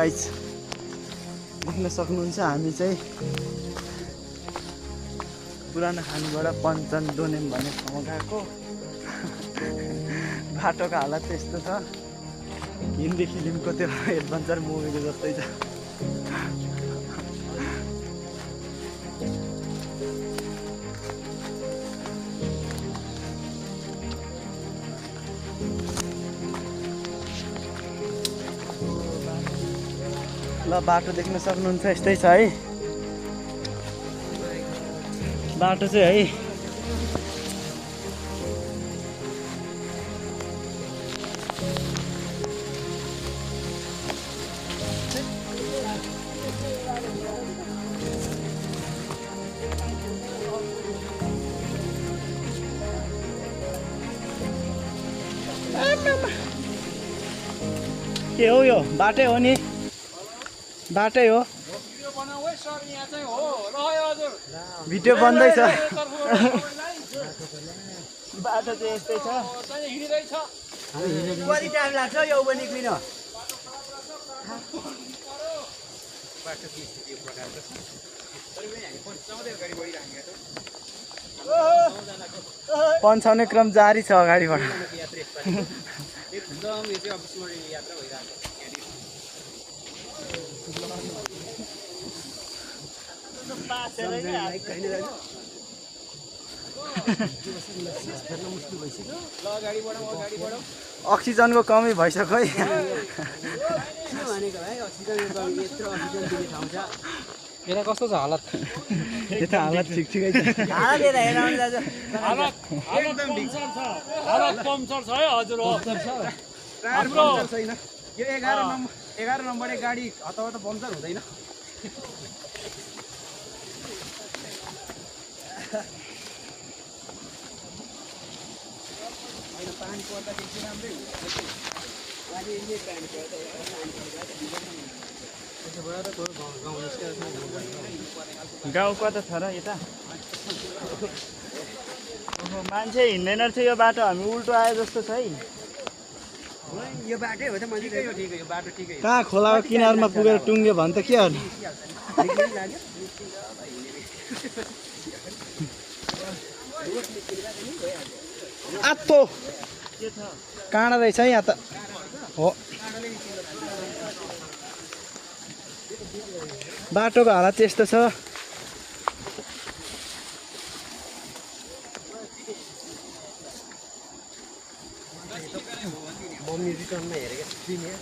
Guys देख्न सक्नुहुन्छ हामी चाहिँ पुरानो खानीबाट पञ्चन डोनेम भन्ने ठाउँमा गएको। बाटोको हालत त्यस्तो छ, हिन्दी फिल्मको त्यो एडभेन्चर मुभीको जस्तै छ। ल बाटो देख्न सक्नुहुन्छ, यस्तै छ है बाटो चाहिँ है। के हो यो? बाटै हो नि, बाटै हो। भिडियो बन्दैछ। बाटो चाहिँ यस्तै छ। कति टाइम लाग्छ यो उभो निक्लिन? पन्छाउने क्रम जारी छ अगाडिबाट। अक्सिजनको कमी भइसक्यो है। यता कस्तो छ हालत? यता हालत ठिकै छ। हालत पम्चर छ है हजुर। हो हाम्रो छैन यो 11 नम्बरको गाडी हताहत पम्चर हुँदैन। पानी पर्दाखेरि चाहिँ राम्रै हुन्छ। पानी यही पानी पर्दा गाउँ कता छ र यता? मान्छे हिँड्दैन रहेछ यो बाटो, हामी उल्टो आए जस्तो छ है। यो बाटै हो त मैले ठिकै हो यो बाटो ठिकै हो। कहाँ खोलाको किनारमा पुगेर टुङ्ग्यो भने त के गर्नु? आत्तो काँडा रहेछ है यहाँ त। हो बाटोको हालत त्यस्तो छ। मम्मी रिटर्नमा हेरेको थिएँ